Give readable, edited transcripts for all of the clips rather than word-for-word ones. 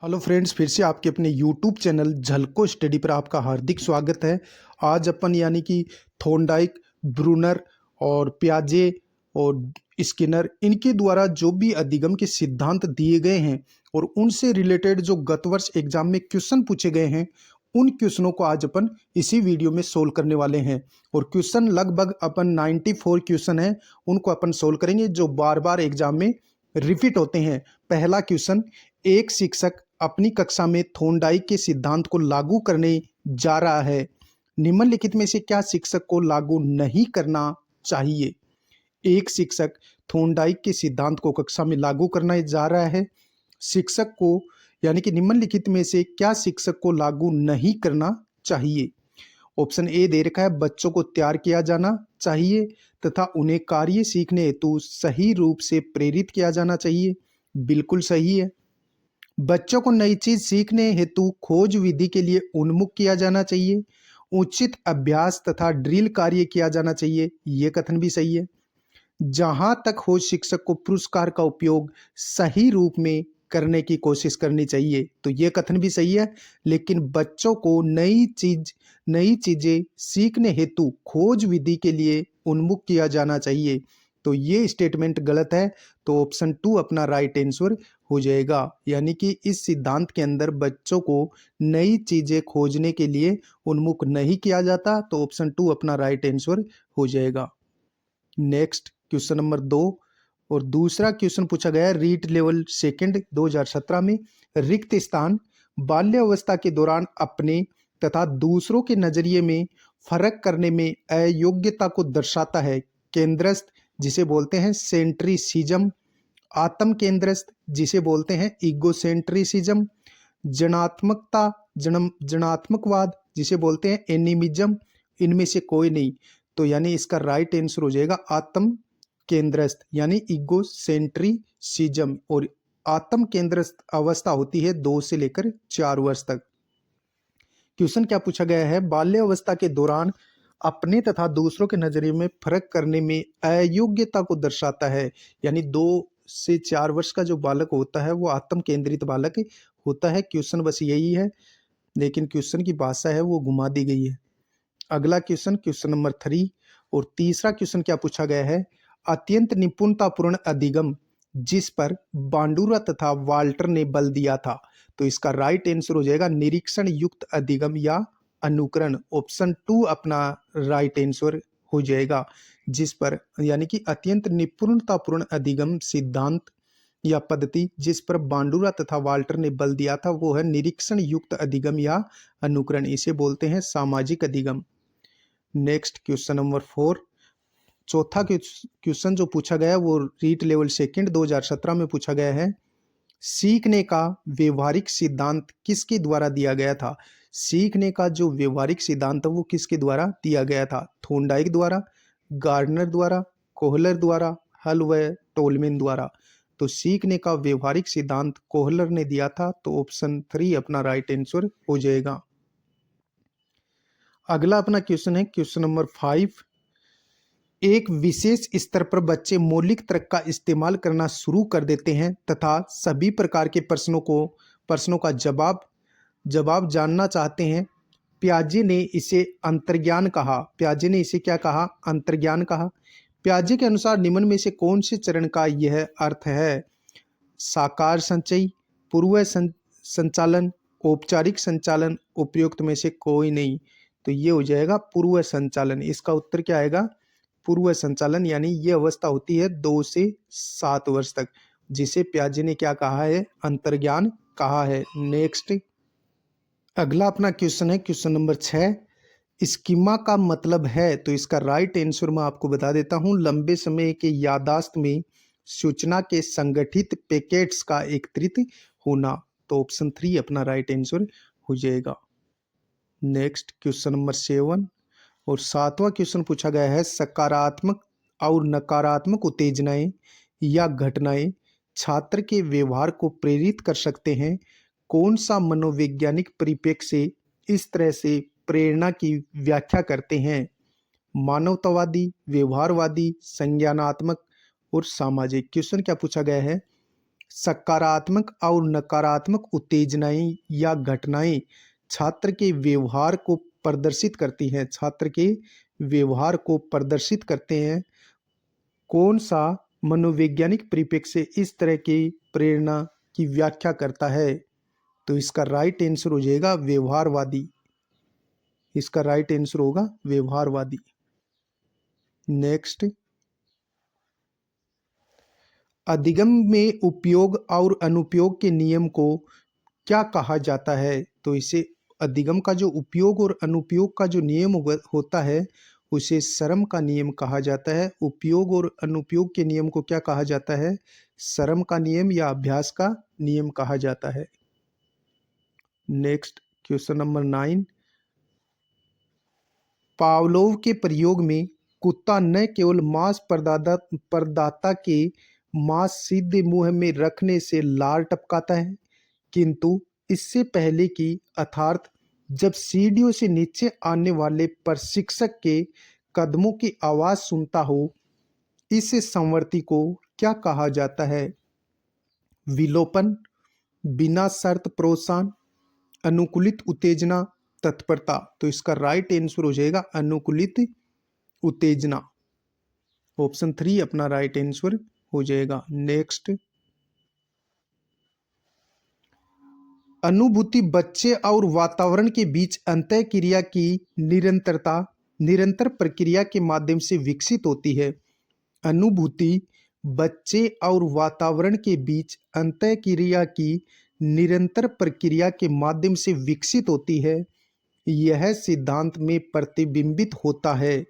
Hello friends, फिर से आपके अपने यूट्यूब चैनल झलको स्टडी पर आपका हार्दिक स्वागत है। आज अपन यानी कि थॉर्नडाइक, ब्रूनर और पियाजे और स्किनर इनके द्वारा जो भी अधिगम के सिद्धांत दिए गए हैं और उनसे रिलेटेड जो गत वर्ष एग्जाम में क्वेश्चन पूछे गए हैं, उन क्वेश्चनों को आज अपन इसी वीडियो में सोल्व करने वाले हैं। और क्वेश्चन लगभग अपन 94 क्वेश्चन हैं, उनको अपन सोल्व करेंगे जो बार बार एग्जाम में रिपीट होते हैं। पहला क्वेश्चन, एक शिक्षक अपनी कक्षा में थॉर्नडाइक के सिद्धांत को लागू करने जा रहा है, निम्नलिखित में से क्या शिक्षक को लागू नहीं करना चाहिए? एक शिक्षक थॉर्नडाइक के सिद्धांत को कक्षा में लागू करना जा रहा है, शिक्षक को यानी कि निम्नलिखित में से क्या शिक्षक को लागू नहीं करना चाहिए? ऑप्शन ए दे रखा है, बच्चों को तैयार किया जाना चाहिए तथा उन्हें कार्य सीखने हेतु सही रूप से प्रेरित किया जाना चाहिए। बिल्कुल सही है। बच्चों को नई चीज सीखने हेतु खोज विधि के लिए उन्मुख किया जाना चाहिए। उचित अभ्यास तथा ड्रिल कार्य किया जाना चाहिए, यह कथन भी सही है। जहां तक हो शिक्षक को पुरस्कार का उपयोग सही रूप में करने की कोशिश करनी चाहिए, तो यह कथन भी सही है। लेकिन बच्चों को नई चीजें सीखने हेतु खोज विधि के लिए उन्मुख किया जाना चाहिए, तो ये स्टेटमेंट गलत है। तो ऑप्शन 2 अपना राइट आंसर हो जाएगा। यानी कि इस सिद्धांत के अंदर बच्चों को नई चीजें खोजने के लिए उन्मुख नहीं किया जाता, तो ऑप्शन 2 अपना राइट आंसर हो जाएगा। नेक्स्ट क्वेश्चन नंबर 2 और दूसरा क्वेश्चन पूछा गया है रीट लेवल सेकंड 2017 में, रिक्त स्थान बाल्यावस्था के दौरान अपने तथा दूसरों के नजरिए में फर्क करने में अयोग्यता को दर्शाता है। केंद्रस्थ जिसे बोलते हैं सेंट्रिसिज्म, आत्म केंद्रस्थ जिसे बोलते हैं ईगोसेंट्रिसिज्म, जनात्मकवाद जिसे बोलते हैं एनिमिज्म, इनमें से कोई नहीं। तो यानी इसका राइट आंसर हो जाएगा आत्म केंद्रस्थ यानी ईगोसेंट्रिसिज्म। और आत्म केंद्रस्थ अवस्था होती है 2 से लेकर 4 वर्ष तक। क्वेश्चन क्या पूछा गया है, बाल्यावस्था के दौरान अपने तथा दूसरों के नजरिए में फर्क करने में अयोग्यता को दर्शाता है। यानी 2 से 4 वर्ष का जो बालक होता है वो आत्म केंद्रित बालक होता है। क्वेश्चन बस यही है, लेकिन क्वेश्चन की भाषा है वो घुमा दी गई है। अगला क्वेश्चन, क्वेश्चन नंबर 3 और तीसरा क्वेश्चन क्या पूछा गया है, अत्यंत निपुणतापूर्ण अधिगम जिस पर बांडुरा तथा वाल्टर ने बल दिया था, तो इसका राइट आंसर हो जाएगा निरीक्षण युक्त अधिगम या अनुकरण। ऑप्शन 2 अपना राइट आंसर हो जाएगा। जिस पर यानी कि अत्यंत निपुणतापूर्ण अधिगम सिद्धांत या पद्धति जिस पर बांडुरा तथा वाल्टर ने बल दिया था वो है निरीक्षण युक्त अधिगम या अनुकरण, इसे बोलते हैं सामाजिक अधिगम। नेक्स्ट क्वेश्चन नंबर 4, चौथा क्वेश्चन जो पूछा गया है वो रीट लेवल सेकंड 2017 में पूछा गया है, सीखने का व्यवहारिक सिद्धांत किसके द्वारा दिया गया था? सीखने का जो व्यवहारिक सिद्धांत है वो किसके द्वारा दिया गया था? थॉर्नडाइक द्वारा, गार्डनर द्वारा, कोहलर द्वारा, हल व टोलमैन द्वारा। तो सीखने का व्यवहारिक सिद्धांत कोहलर ने दिया था, तो ऑप्शन 3 अपना राइट आंसर हो जाएगा। अगला अपना क्वेश्चन है क्वेश्चन नंबर 5, एक विशेष स्तर पर बच्चे मौलिक तर्क का इस्तेमाल करना शुरू कर देते हैं तथा सभी प्रकार के प्रश्नों का जवाब जानना चाहते हैं। पियाजे ने इसे अंतर्ज्ञान कहा। पियाजे ने इसे क्या कहा? अंतर्ज्ञान कहा। पियाजे के अनुसार निम्न में से कौन से चरण का यह अर्थ है? साकार संचयी, पूर्व संचालन, औपचारिक संचालन, उपयुक्त में से कोई नहीं। तो ये हो जाएगा पूर्व संचालन। इसका उत्तर क्या आएगा? पूर्व संचालन। यानी ये अवस्था होती है 2 से 7 वर्ष तक, जिसे पियाजे ने क्या कहा है? अंतर्ज्ञान कहा है। नेक्स्ट अगला अपना क्वेश्चन है क्वेश्चन नंबर 6, स्कीमा का मतलब है, तो इसका राइट आंसर मैं आपको बता देता हूं, लंबे समय के याददाश्त में सूचना के संगठित पैकेट्स का एकत्रित होना। तो ऑप्शन 3 अपना राइट आंसर हो जाएगा। नेक्स्ट क्वेश्चन नंबर 7 और 7वां क्वेश्चन पूछा गया है, सकारात्मक और नकारात्मक उत्तेजनाएं या घटनाएं छात्र के व्यवहार को प्रेरित कर सकते हैं। कौन सा मनोवैज्ञानिक परिप्रेक्ष्य से इस तरह से प्रेरणा की व्याख्या करते हैं? मानवतावादी, व्यवहारवादी, संज्ञानात्मक और सामाजिक। क्वेश्चन क्या पूछा गया है? सकारात्मक और नकारात्मक उत्तेजनाएं या घटनाएं छात्र के व्यवहार को प्रदर्शित करती हैं, छात्र के व्यवहार को प्रदर्शित करते हैं। कौन सा मनोवैज्ञानिक परिप्रेक्ष्य इस तरह की प्रेरणा की व्याख्या करता है? तो इसका राइट आंसर हो जाएगा व्यवहारवादी। इसका राइट आंसर होगा व्यवहारवादी। नेक्स्ट, अधिगम में उपयोग और अनुपयोग के नियम को क्या कहा जाता है? तो इसे अधिगम का जो उपयोग और अनुपयोग का जो नियम होता है उसे श्रम का नियम कहा जाता है। उपयोग और अनुपयोग के नियम को क्या कहा जाता है? श्रम का नियम या अभ्यास का नियम कहा जाता है। नेक्स्ट, क्वेश्चन नंबर 9, पावलोव के प्रयोग में कुत्ता न केवल मांस प्रदाता के मांस सीधे मुंह में रखने से लार टपकाता है, किंतु इससे पहले कि अर्थात जब सीढ़ियों से नीचे आने वाले प्रशिक्षक के कदमों की आवाज सुनता हो, इस संवर्ती को क्या कहा जाता है? विलोपन, बिना शर्त प्रोत्साहन, अनुकूलित उत्तेजना, तत्परता। तो इसका राइट आंसर हो जाएगा अनुकूलित उत्तेजना। ऑप्शन 3 अपना राइट आंसर हो जाएगा। नेक्स्ट, अनुभूति बच्चे और वातावरण के बीच अंतःक्रिया की निरंतर प्रक्रिया के माध्यम से विकसित होती है। अनुभूति बच्चे और वातावरण के बीच अंतःक्रिया की निरंतर प्रक्रिया के माध्यम से विकसित होती है। यह सिद्धांत में प्रतिबिंबित होता है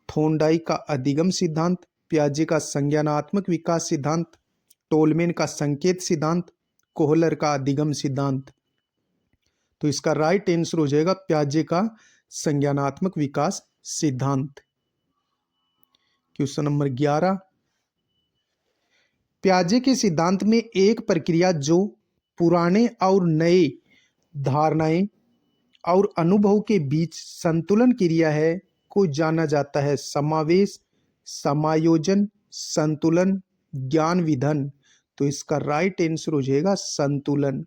थॉर्नडाइक का अधिगम सिद्धांत, पियाजे का संज्ञानात्मक विकास सिद्धांत, टोलमैन का संकेत सिद्धांत, कोहलर का अधिगम सिद्धांत। तो इसका राइट आंसर हो जाएगा पियाजे का संज्ञानात्मक विकास सिद्धांत। क्वेश्चन नंबर 11, पियाजे के सिद्धांत में एक प्रक्रिया जो पुराने और नए धारणाएं और अनुभव के बीच संतुलन क्रिया है को जाना जाता है। समावेश, समायोजन, संतुलन, ज्ञान विधन। तो इसका राइट आंसर हो जाएगा संतुलन।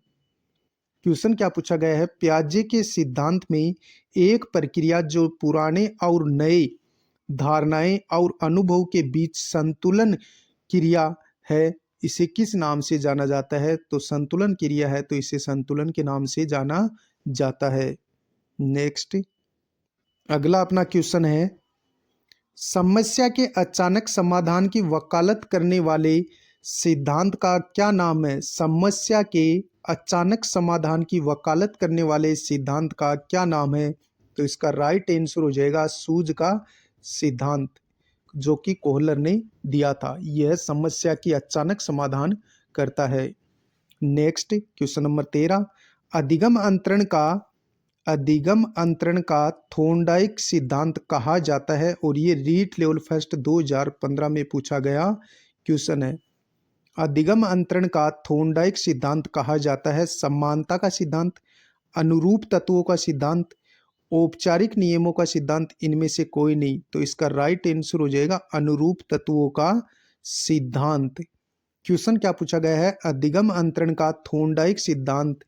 क्वेश्चन क्या पूछा गया है? पियाजे के सिद्धांत में एक प्रक्रिया जो पुराने और नए धारणाएं और अनुभव के बीच संतुलन क्रिया है, इसे किस नाम से जाना जाता है? तो संतुलन क्रिया है, तो इसे संतुलन के नाम से जाना जाता है। नेक्स्ट, अगला अपना क्वेश्चन है, समस्या के अचानक समाधान की वकालत करने वाले सिद्धांत का क्या नाम है? समस्या के अचानक समाधान की वकालत करने वाले सिद्धांत का क्या नाम है? तो इसका राइट आंसर हो जाएगा सूज का सिद्धांत, जो कि कोहलर ने दिया था। यह समस्या की अचानक समाधान करता है। नेक्स्ट, क्वेश्चन नंबर 13, अधिगम अंतरण का थॉर्नडाइक सिद्धांत कहा जाता है और ये रीट लेवल फर्स्ट 2015 में पूछा गया क्वेश्चन है। अधिगम अंतरण का थॉर्नडाइक सिद्धांत कहा जाता है समानता का सिद्धांत, अनुरूप तत्वों का सिद्धांत, औपचारिक नियमों का सिद्धांत, इनमें से कोई नहीं। तो इसका राइट आंसर हो जाएगा अनुरूप तत्वों का सिद्धांत। क्वेश्चन क्या पूछा गया है? अधिगम अंतरण का थॉर्नडाइक सिद्धांत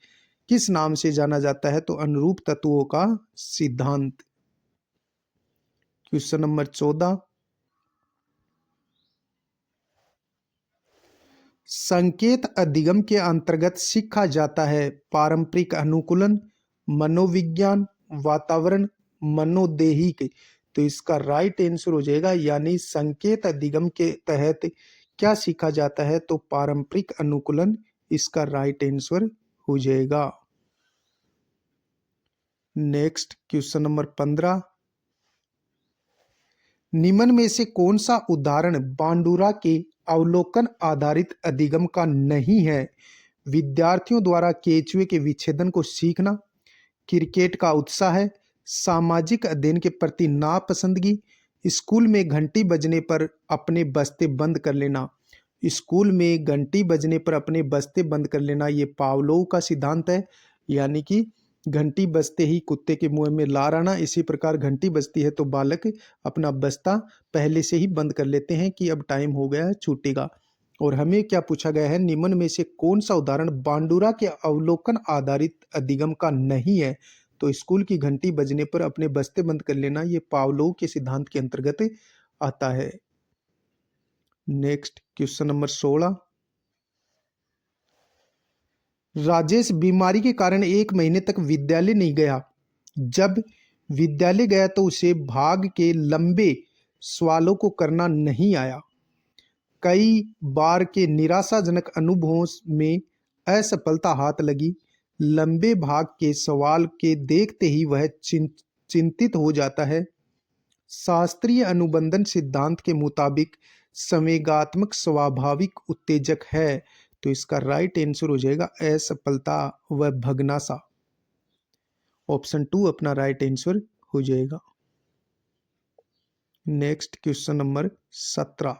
किस नाम से जाना जाता है? तो अनुरूप तत्वों का सिद्धांत। क्वेश्चन नंबर 14, संकेत अधिगम के अंतर्गत सीखा जाता है पारंपरिक अनुकूलन, मनोविज्ञान, वातावरण, मनोदैहिक। तो इसका राइट आंसर हो जाएगा यानी संकेत अधिगम के तहत क्या सीखा जाता है? तो पारंपरिक अनुकूलन इसका राइट आंसर हो जाएगा। नेक्स्ट, क्वेश्चन नंबर 15, निम्न में से कौन सा उदाहरण बांडुरा के अवलोकन आधारित अधिगम का नहीं है? विद्यार्थियों द्वारा केंचुए के विच्छेदन को सीखना, क्रिकेट का उत्साह, सामाजिक अध्ययन के प्रति नापसंदगी, स्कूल में घंटी बजने पर अपने बस्ते बंद कर लेना। स्कूल में घंटी बजने पर अपने बस्ते बंद कर लेना ये पावलोव का सिद्धांत है, यानी कि घंटी बजते ही कुत्ते के मुंह में लार आना। इसी प्रकार घंटी बजती है तो बालक अपना बस्ता पहले से ही बंद कर लेते हैं कि अब टाइम हो गया है, छूटेगा। और हमें क्या पूछा गया है, निम्न में से कौन सा उदाहरण बांडुरा के अवलोकन आधारित अधिगम का नहीं है। तो स्कूल की घंटी बजने पर अपने बस्ते बंद कर लेना, ये पावलोव के सिद्धांत के अंतर्गत आता है। Next question number 16। राजेश बीमारी के कारण 1 महीने तक विद्यालय नहीं गया। जब विद्यालय गया तो उसे भाग के लंबे सवालों को करना नहीं आया। कई बार के निराशाजनक अनुभवों में असफलता हाथ लगी। लंबे भाग के सवाल के देखते ही वह चिंतित हो जाता है। शास्त्रीय अनुबंधन सिद्धांत के मुताबिक संवेगात्मक स्वाभाविक उत्तेजक है। तो इसका राइट आंसर हो जाएगा असफलता व भगनासा। ऑप्शन 2 अपना राइट आंसर हो जाएगा। Next question number 17।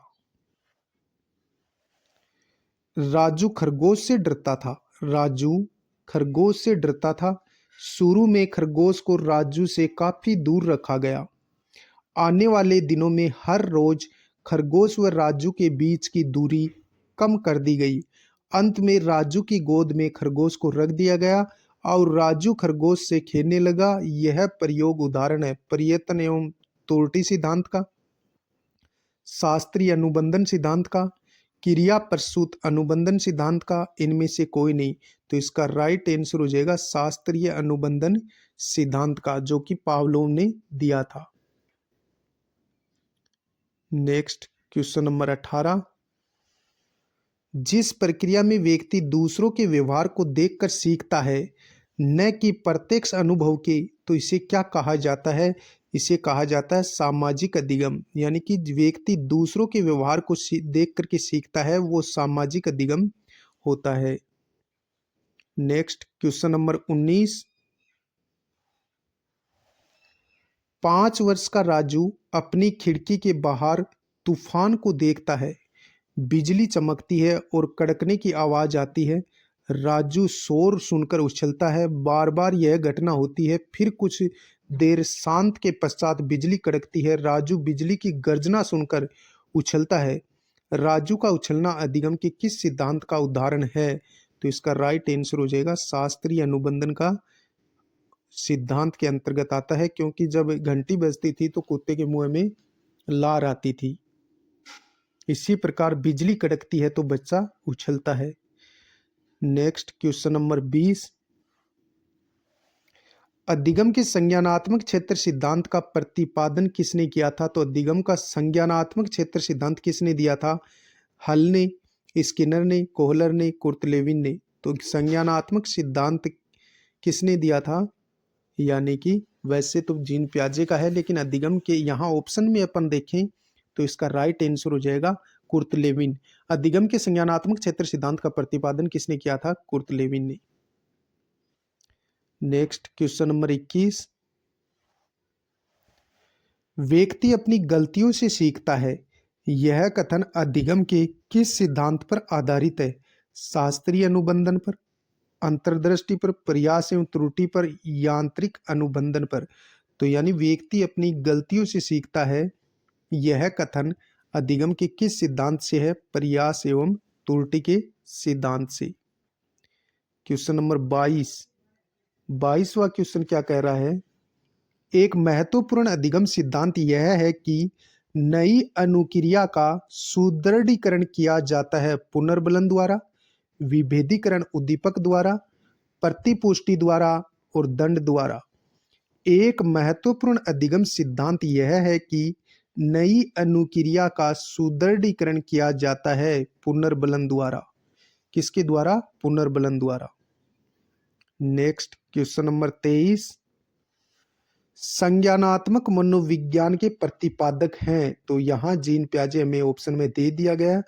राजू खरगोश से डरता था। राजू खरगोश से डरता था। शुरू में खरगोश को राजू से काफी दूर रखा गया। आने वाले दिनों में हर रोज खरगोश व राजू के बीच की दूरी कम कर दी गई। अंत में राजू की गोद में खरगोश को रख दिया गया और राजू खरगोश से खेलने लगा। यह प्रयोग उदाहरण है प्रयत्न एवं त्रुटि सिद्धांत का, शास्त्रीय अनुबंधन सिद्धांत का, क्रिया प्रसूत अनुबंधन सिद्धांत का, इनमें से कोई नहीं। तो इसका राइट आंसर हो जाएगा शास्त्रीय अनुबंधन सिद्धांत का, जो कि पावलोव ने दिया था। Next question number 18। जिस प्रक्रिया में व्यक्ति दूसरों के व्यवहार को देखकर सीखता है, न कि प्रत्यक्ष अनुभव के, तो इसे क्या कहा जाता है? इसे कहा जाता है सामाजिक अधिगम। यानी कि व्यक्ति दूसरों के व्यवहार को देख करके सीखता है, वो सामाजिक अधिगम होता है। Next question number 19। 5 वर्ष का राजू अपनी खिड़की के बाहर तूफान को देखता है। बिजली चमकती है और कड़कने की आवाज आती है। राजू शोर सुनकर उछलता है। बार बार यह घटना होती है। फिर कुछ देर शांत के पश्चात बिजली कड़कती है। राजू बिजली की गर्जना सुनकर उछलता है। राजू का उछलना अधिगम के किस सिद्धांत का उदाहरण है? तो इसका राइट आंसर हो जाएगा शास्त्रीय अनुबंधन का सिद्धांत के अंतर्गत आता है, क्योंकि जब घंटी बजती थी तो कुत्ते के मुंह में लार आती थी। इसी प्रकार बिजली कड़कती है तो बच्चा उछलता है। Next question number 20। अधिगम के संज्ञानात्मक क्षेत्र सिद्धांत का प्रतिपादन किसने किया था? तो अधिगम का संज्ञानात्मक क्षेत्र सिद्धांत किसने दिया था? हल ने, स्किनर ने, कोहलर ने, कुर्तलेविन ने। तो संज्ञानात्मक सिद्धांत किसने दिया था? यानी कि वैसे तो जीन पियाजे का है, लेकिन अधिगम के यहाँ ऑप्शन में अपन देखें तो इसका राइट आंसर हो जाएगा कुर्तलेविन। अधिगम के संज्ञानात्मक क्षेत्र सिद्धांत का प्रतिपादन किसने किया था? कुर्तलेविन ने। Next question number 21। व्यक्ति अपनी गलतियों से सीखता है, यह कथन अधिगम के किस सिद्धांत पर आधारित है? शास्त्रीय अनुबंधन पर, अंतर्दृष्टि पर, प्रयास एवं त्रुटि पर, यांत्रिक अनुबंधन पर। तो यानी व्यक्ति अपनी गलतियों से सीखता है, यह कथन अधिगम के किस सिद्धांत से है? प्रयास एवं त्रुटि के सिद्धांत से। Question number 22। 22वां क्वेश्चन क्या कह रहा है? एक महत्वपूर्ण अधिगम सिद्धांत यह है कि नई अनुक्रिया का सुदृढ़ीकरण किया जाता है पुनर्बलन द्वारा, विभेदीकरण उद्दीपक द्वारा, प्रतिपुष्टि द्वारा और दंड द्वारा। एक महत्वपूर्ण अधिगम सिद्धांत यह है कि नई अनुक्रिया का सुदृढ़ीकरण किया जाता है पुनर्बलन द्वारा। किसके द्वारा? पुनर्बलन द्वारा। Next question number 23। संज्ञानात्मक मनोविज्ञान के प्रतिपादक हैं, तो यहाँ जीन पियाजे हमें ऑप्शन में दे दिया गया।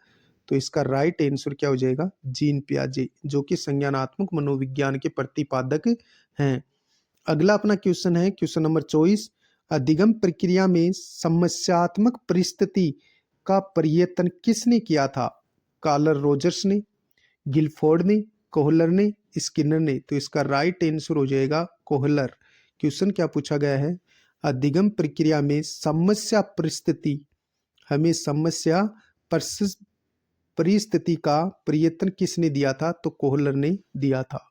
तो इसका राइट आंसर क्या हो जाएगा? जीन पियाजे, जो कि संज्ञानात्मक मनोविज्ञान के प्रतिपादक हैं। अगला अपना क्वेश्चन है क्वेश्चन नंबर 24। अधिगम प्रक्रिया में समस्यात्मक परिस्थिति का प्रयत्न किसने किया था? कार्ल रोजर्स ने, गिलफोर्ड ने, कोहलर ने, स्किनर ने। तो इसका राइट आंसर हो जाएगा कोहलर। क्वेश्चन क्या पूछा गया है? अधिगम प्रक्रिया में समस्या परिस्थिति, हमें समस्या परिस्थिति का प्रयत्न किसने दिया था? तो कोहलर ने दिया था।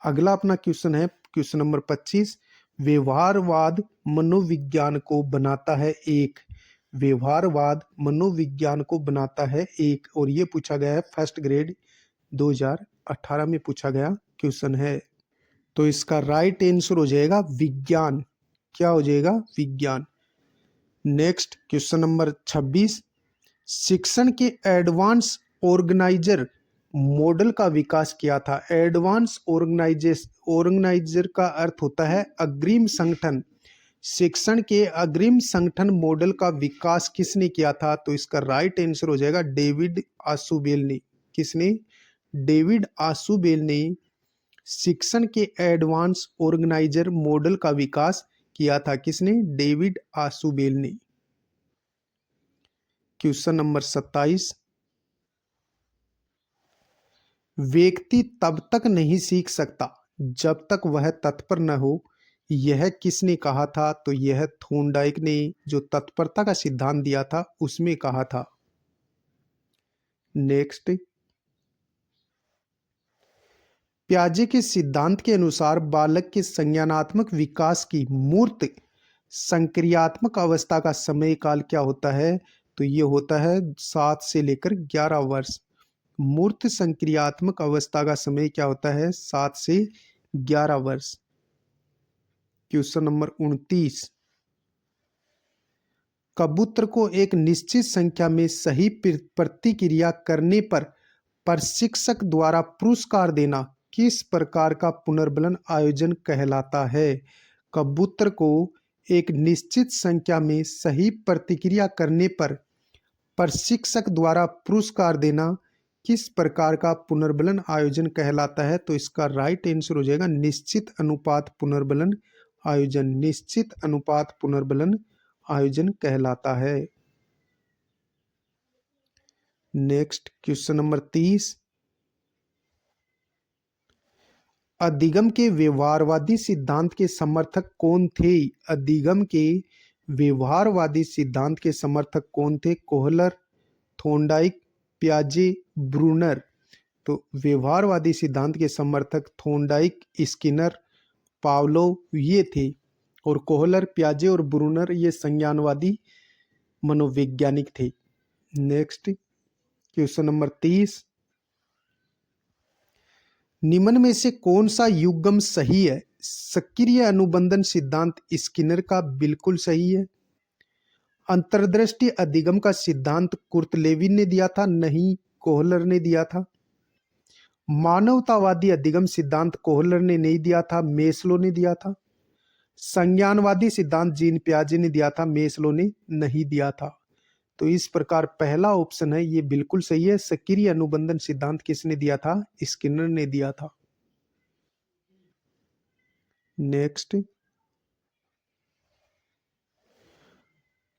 अगला अपना क्वेश्चन है क्वेश्चन नंबर 25। व्यवहारवाद मनोविज्ञान को बनाता है एक। व्यवहारवाद मनोविज्ञान को बनाता है एक, और ये पूछा गया है फर्स्ट ग्रेड 2018 में पूछा गया क्वेश्चन है। तो इसका राइट आंसर हो जाएगा विज्ञान। क्या हो जाएगा? विज्ञान। Next question number 26। शिक्षण के एडवांस ऑर्गेनाइजर मॉडल का विकास किया था। एडवांस ऑर्गेनाइजर का अर्थ होता है अग्रिम संगठन। शिक्षण के अग्रिम संगठन मॉडल का विकास किसने किया था? तो इसका राइट आंसर हो जाएगा डेविड आशुबेल ने। किसने? डेविड आशुबेल ने शिक्षण के एडवांस ऑर्गेनाइजर मॉडल का विकास किया था। किसने? डेविड आशुबेल ने। Question number 27। व्यक्ति तब तक नहीं सीख सकता जब तक वह तत्पर न हो, यह किसने कहा था? तो यह थॉर्नडाइक ने जो तत्परता का सिद्धांत दिया था उसमें कहा था। नेक्स्ट, पियाजे के सिद्धांत के अनुसार बालक के संज्ञानात्मक विकास की मूर्त संक्रियात्मक अवस्था का समय काल क्या होता है? तो ये होता है 7 से लेकर 11 वर्ष। मूर्त संक्रियात्मक अवस्था का समय क्या होता है? 7 से 11 वर्ष। Question number 29। कबूतर को एक निश्चित संख्या में सही प्रतिक्रिया करने पर प्रशिक्षक द्वारा पुरस्कार देना किस प्रकार का पुनर्बलन आयोजन कहलाता है? कबूतर को एक निश्चित संख्या में सही प्रतिक्रिया करने पर प्रशिक्षक द्वारा पुरस्कार देना किस प्रकार का पुनर्बलन आयोजन कहलाता है? तो इसका राइट आंसर हो जाएगा निश्चित अनुपात पुनर्बलन आयोजन। निश्चित अनुपात पुनर्बलन आयोजन कहलाता है। Next question number 30। अधिगम के व्यवहारवादी सिद्धांत के समर्थक कौन थे? अधिगम के व्यवहारवादी सिद्धांत के समर्थक कौन थे? कोहलर, थॉर्नडाइक, पियाजे, ब्रूनर। तो व्यवहारवादी सिद्धांत के समर्थक थॉर्नडाइक, स्किनर, पावलोव ये थे, और कोहलर, पियाजे और ब्रूनर ये संज्ञानवादी मनोवैज्ञानिक थे। Next question number 30। निम्न में से कौन सा युग्म सही है? सक्रिय अनुबंधन सिद्धांत स्किनर का बिल्कुल सही है। अंतर्दृष्टि अधिगम का सिद्धांत कुर्तलेविन ने दिया था, नहीं कोहलर ने दिया था। मानवतावादी अधिगम सिद्धांत कोहलर ने नहीं दिया था, मेस्लो ने दिया था। संज्ञानवादी सिद्धांत जीन पियाजे ने दिया था, मेस्लो ने नहीं दिया था। तो इस प्रकार पहला ऑप्शन है ये बिल्कुल सही है। सक्रिय अनुबंधन सिद्धांत किसने दिया था? स्किनर ने दिया था। Next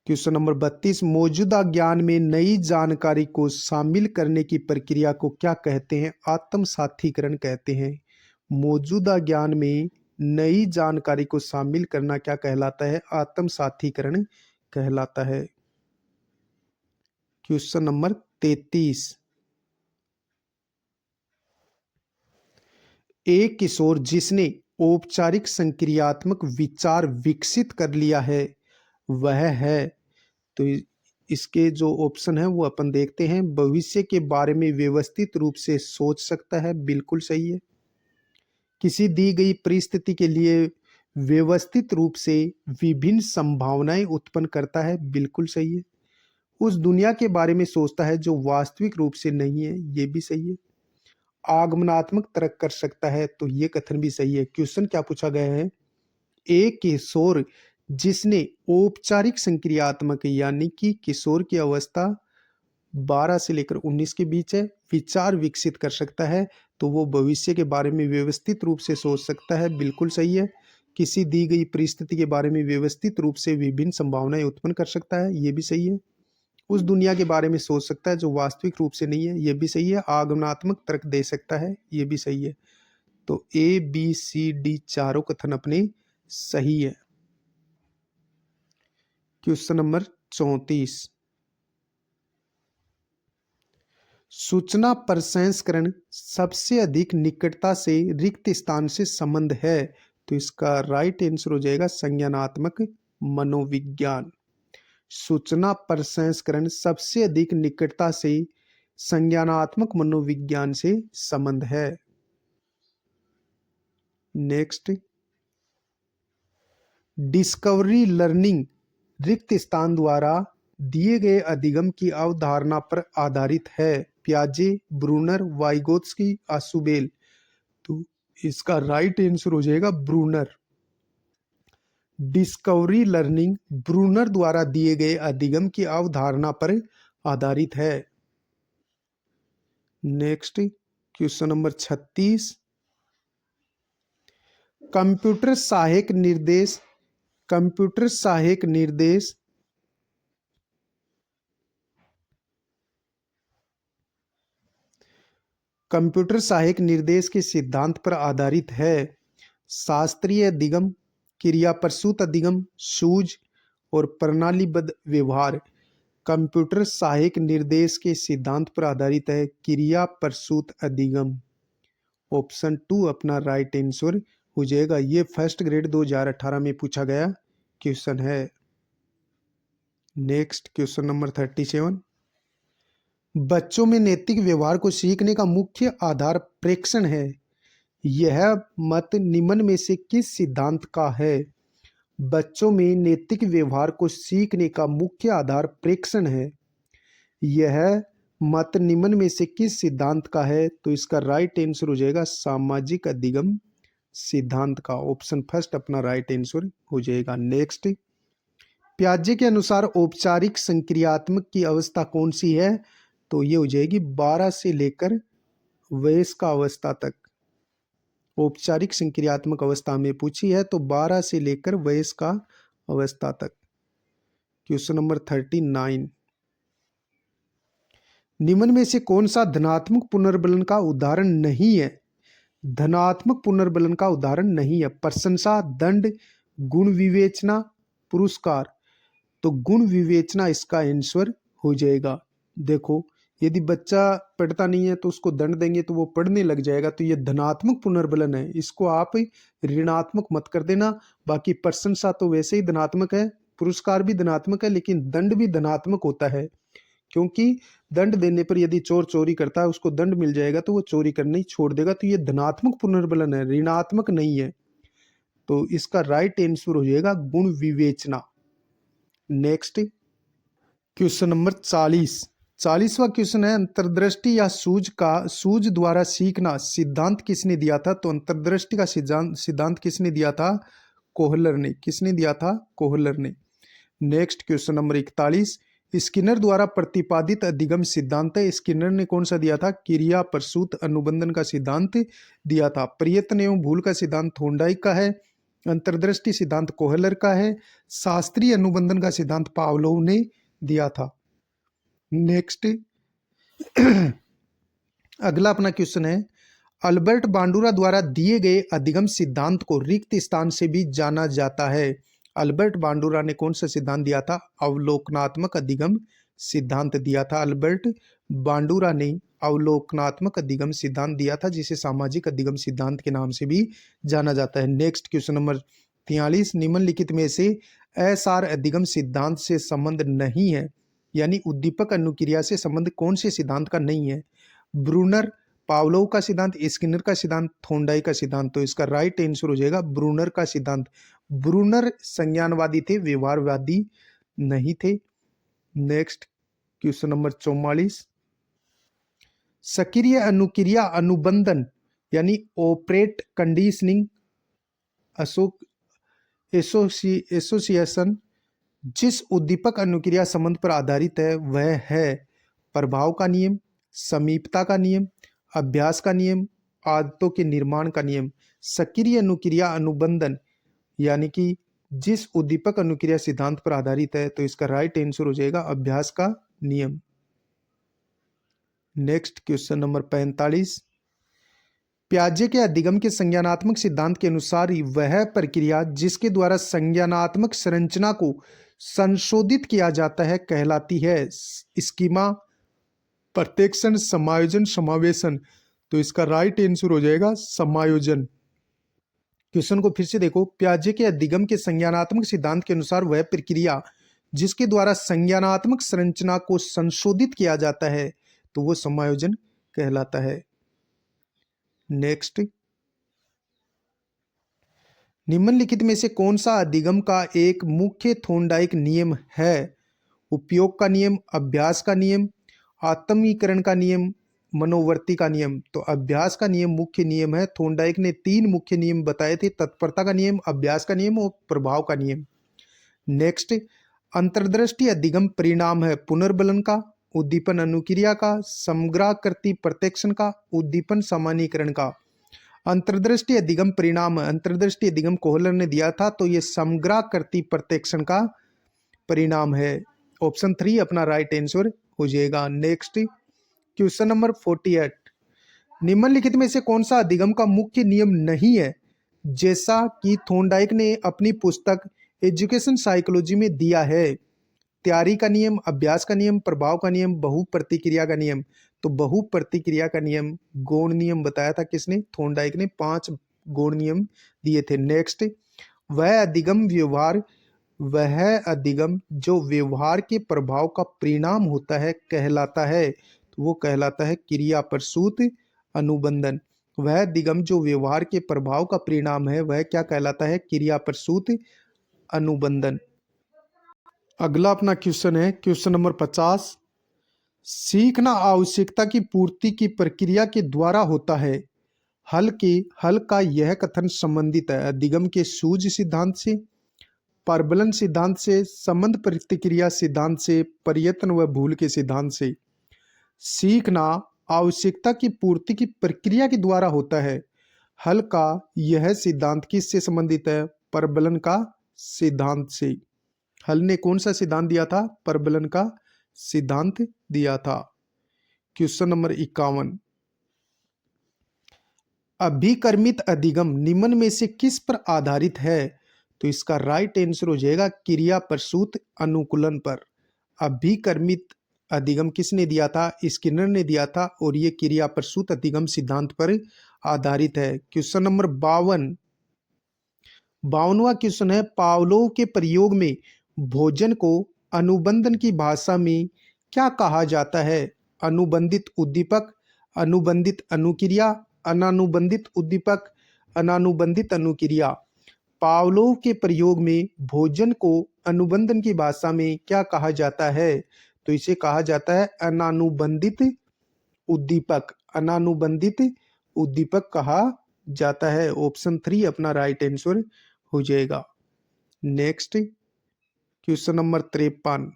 question number 32। मौजूदा ज्ञान में नई जानकारी को शामिल करने की प्रक्रिया को क्या कहते हैं? आत्मसातीकरण कहते हैं। मौजूदा ज्ञान में नई जानकारी को शामिल करना क्या कहलाता है? आत्मसातीकरण कहलाता है। Question number 33। एक किशोर जिसने औपचारिक संक्रियात्मक विचार विकसित कर लिया है वह है, तो इसके जो ऑप्शन है वो अपन देखते हैं। भविष्य के बारे में व्यवस्थित रूप से सोच सकता है, बिल्कुल सही है। किसी दी गई परिस्थिति के लिए व्यवस्थित रूप से विभिन्न संभावनाएं उत्पन्न करता है, बिल्कुल सही है। उस दुनिया के बारे में सोचता है जो वास्तविक रूप से नहीं है, ये भी सही है। आगमनात्मक तर्क कर सकता है, तो ये कथन भी सही है। क्वेश्चन क्या पूछा गया है? एक किशोर जिसने औपचारिक संक्रियात्मक यानी कि किशोर की अवस्था 12 से लेकर 19 के बीच है, विचार विकसित कर सकता है, तो वो भविष्य के बारे में व्यवस्थित रूप से सोच सकता है, बिल्कुल सही है। किसी दी गई परिस्थिति के बारे में व्यवस्थित रूप से विभिन्न संभावनाएं उत्पन्न कर सकता है, ये भी सही है। उस दुनिया के बारे में सोच सकता है जो वास्तविक रूप से नहीं है, ये भी सही है। आगमनात्मक तर्क दे सकता है, ये भी सही है। तो ए बी सी डी चारों कथन अपने सही है। Question number 34। सूचना प्रसंस्करण सबसे अधिक निकटता से रिक्त स्थान से संबंध है, तो इसका राइट आंसर हो जाएगा संज्ञानात्मक मनोविज्ञान। सूचना प्रसंस्करण सबसे अधिक निकटता से संज्ञानात्मक मनोविज्ञान से संबंध है। नेक्स्ट, डिस्कवरी लर्निंग रिक्त स्थान द्वारा दिए गए अधिगम की अवधारणा पर आधारित है। पियाजे, ब्रूनर, वाइगोत्स्की, आसुबेल, तो इसका राइट आंसर हो जाएगा ब्रूनर। डिस्कवरी लर्निंग ब्रूनर द्वारा दिए गए अधिगम की अवधारणा पर आधारित है। नेक्स्ट, क्वेश्चन नंबर 36, कंप्यूटर सहायक निर्देश कंप्यूटर सहायक निर्देश कंप्यूटर सहायक निर्देश के सिद्धांत पर आधारित है। शास्त्रीय अधिगम, क्रिया प्रसूत अधिगम, सूझ और प्रणालीबद्ध व्यवहार। कंप्यूटर सहायक निर्देश के सिद्धांत पर आधारित है क्रिया प्रसूत अधिगम। ऑप्शन 2 अपना राइट आंसर हो जाएगा। ये फर्स्ट ग्रेड 2018 में पूछा गया क्वेश्चन है। नेक्स्ट, क्वेश्चन नंबर 37, बच्चों में नैतिक व्यवहार को सीखने का मुख्य आधार प्रेक्षण है। यह मत निम्न में से किस सिद्धांत का है? बच्चों में नैतिक व्यवहार को सीखने का मुख्य आधार प्रेक्षण है। यह मत निम्न में से किस सिद्धांत का है? तो इसका राइट आंसर हो जाएगा सामाजिक अधिगम सिद्धांत का। ऑप्शन फर्स्ट अपना राइट आंसर हो जाएगा। नेक्स्ट, पियाजे के अनुसार औपचारिक संक्रियात्मक की अवस्था कौन सी है? तो ये हो जाएगी 12 से लेकर वयस्क अवस्था तक। औपचारिक संक्रियात्मक अवस्था में पूछी है तो 12 से लेकर वयस्क अवस्था तक। क्वेश्चन नंबर 39, निम्न में से कौन सा धनात्मक पुनर्बलन का उदाहरण नहीं है? धनात्मक पुनर्बलन का उदाहरण नहीं है। प्रशंसा, दंड, गुण विवेचना, पुरस्कार, तो गुण विवेचना इसका आंसर हो जाएगा। देखो, यदि बच्चा पढ़ता नहीं है तो उसको दंड देंगे तो वो पढ़ने लग जाएगा, तो ये धनात्मक पुनर्बलन है। इसको आप ऋणात्मक मत कर देना। बाकी प्रशंसा तो वैसे ही धनात्मक है, पुरस्कार भी धनात्मक है, लेकिन दंड भी धनात्मक होता है, क्योंकि दंड देने पर यदि चोर चोरी करता है उसको दंड मिल जाएगा तो वो चोरी करना ही छोड़ देगा। तो ये धनात्मक पुनर्बलन है, ऋणात्मक नहीं है। तो इसका राइट आंसर हो जाएगा गुण विवेचना। नेक्स्ट, क्वेश्चन नंबर 40वां क्वेश्चन है, अंतर्दृष्टि या सूझ द्वारा सीखना सिद्धांत किसने दिया था? तो अंतर्दृष्टि का सिद्धांत किसने दिया था? कोहलर ने। किसने दिया था? कोहलर ने। नेक्स्ट, क्वेश्चन नंबर 41, स्किनर द्वारा प्रतिपादित अधिगम सिद्धांत है। स्किनर ने कौन सा दिया था? क्रिया प्रसूत अनुबंधन का सिद्धांत दिया था। प्रयत्न एवं भूल का सिद्धांत थॉर्नडाइक का है। अंतर्दृष्टि सिद्धांत कोहलर का है। शास्त्रीय अनुबंधन का सिद्धांत पावलोव ने दिया था। नेक्स्ट, अगला अपना क्वेश्चन है, अल्बर्ट बांडुरा द्वारा दिए गए अधिगम सिद्धांत को रिक्त स्थान से भी जाना जाता है। अल्बर्ट बांडुरा ने कौन सा सिद्धांत दिया था? अवलोकनात्मक अधिगम सिद्धांत दिया था। अल्बर्ट बांडुरा ने अवलोकनात्मक अधिगम सिद्धांत दिया था, जिसे सामाजिक अधिगम सिद्धांत के नाम से भी जाना जाता है। नेक्स्ट, क्वेश्चन नंबर 43, निम्नलिखित में से असार अधिगम सिद्धांत से संबंध नहीं है, यानी उद्दीपक अनुक्रिया से संबंध कौन से सिद्धांत का नहीं है? ब्रूनर, पावलोव का सिद्धांत, स्किनर का सिद्धांत, थॉर्नडाइक का सिद्धांत। तो इसका राइट आंसर हो जाएगा ब्रूनर का सिद्धांत। ब्रूनर संज्ञानवादी थे, व्यवहारवादी नहीं थे। नेक्स्ट, क्वेश्चन नंबर 44, सक्रिय अनुक्रिया अनुबंधन यानी ऑपरेट कंडीशनिंग एसोसिएशन जिस उद्दीपक अनुक्रिया संबंध पर आधारित है वह है प्रभाव का नियम, समीपता का नियम, अभ्यास का नियम, आदतों के निर्माण का नियम। सक्रिय अनुक्रिया अनुबंधन यानी कि जिस उद्दीपक अनुक्रिया सिद्धांत पर आधारित है, तो इसका राइट आंसर हो जाएगा अभ्यास का नियम। नेक्स्ट, क्वेश्चन नंबर 45, पियाजे के अधिगम के संज्ञानात्मक सिद्धांत के अनुसार वह प्रक्रिया जिसके द्वारा संज्ञानात्मक संरचना को संशोधित किया जाता है कहलाती है स्कीमा, प्रत्यक्षण, समायोजन, समावेशन। तो इसका राइट आंसर हो जाएगा समायोजन। क्वेश्चन को फिर से देखो। पियाजे के अधिगम के संज्ञानात्मक सिद्धांत के अनुसार वह प्रक्रिया जिसके द्वारा संज्ञानात्मक संरचना को संशोधित किया जाता है तो वो समायोजन कहलाता है। नेक्स्ट, निम्नलिखित में से कौन सा अधिगम का एक मुख्य थोंडाइक नियम है? उपयोग का नियम, अभ्यास का नियम, आत्मीकरण का नियम, मनोवर्ती का नियम। तो अभ्यास का नियम मुख्य नियम है। थोंडाइक ने 3 मुख्य नियम बताए थे, तत्परता का नियम, अभ्यास का नियम और प्रभाव का नियम। नेक्स्ट, अंतर्दृष्टि अधिगम परिणाम है पुनर्बलन का, उद्दीपन अनुक्रिया का, समग्राकृति प्रत्यक्षण का, उद्दीपन सामान्यीकरण का। अंतर्दृष्टि अधिगम परिणाम, अंतर्दृष्टि अधिगम कोहलर ने दिया था, तो ये समग्राकृति प्रत्यक्षण का परिणाम है। ऑप्शन 3 अपना राइट आंसर हो जाएगा। नेक्स्ट, क्वेश्चन नंबर 48, निम्नलिखित में से कौन सा अधिगम का मुख्य नियम नहीं है? जैसा कि थोंडाइक ने अपनी पुस्तक एजुकेशन साइकोलॉजी में दिया है। तैयारी का नियम, अभ्यास का नियम, प्रभाव का नियम, बहु प्रतिक्रिया का नियम। तो बहु प्रतिक्रिया का नियम, गौण नियम बताया था किसने? थोंडाइक ने 5 गौण नियम दिए थे। नेक्स्ट, वह अधिगम जो व्यवहार के प्रभाव का परिणाम होता है कहलाता है, तो वो कहलाता है क्रिया प्रसूत अनुबंधन। वह अधिगम जो व्यवहार के प्रभाव का परिणाम है वह क्या कहलाता है? क्रिया प्रसूत अनुबंधन। अगला अपना क्वेश्चन है क्वेश्चन नंबर 50, सीखना आवश्यकता की पूर्ति की प्रक्रिया के द्वारा होता है। हल का यह कथन संबंधित है अधिगम के सूझ सिद्धांत से, प्रबलन सिद्धांत से, संबंध प्रतिक्रिया सिद्धांत से, प्रयत्न व भूल के सिद्धांत से। सीखना आवश्यकता की पूर्ति की प्रक्रिया के द्वारा होता है। हल का यह सिद्धांत किससे संबंधित है? प्रबलन का सिद्धांत से। हल ने कौन सा सिद्धांत दिया था? प्रबलन का सिद्धांत दिया था। क्वेश्चन नंबर 51, अभिकर्मित अधिगम निम्न में से किस पर आधारित है? तो इसका राइट आंसर हो जाएगा क्रिया प्रसूत अनुकूलन पर। अभिकर्मित अधिगम किसने दिया था? स्किनर ने दिया था और ये क्रिया प्रसूत अधिगम सिद्धांत पर आधारित है। क्वेश्चन नंबर 52वां क्वेश्चन है, पावलोव के प्रयोग में भोजन को अनुबंधन की भाषा में क्या कहा जाता है? अनुबंधित उद्दीपक, अनुबंधित अनुक्रिया, अनानुबंधित उद्दीपक, अनानुबंधित अनुक्रिया। पावलोव के प्रयोग में भोजन को अनुबंधन की भाषा में क्या कहा जाता है? तो इसे कहा जाता है अनानुबंधित उद्दीपक। अनानुबंधित उद्दीपक कहा जाता है। ऑप्शन 3 अपना राइट आंसर हो जाएगा। नेक्स्ट, क्वेश्चन नंबर 53,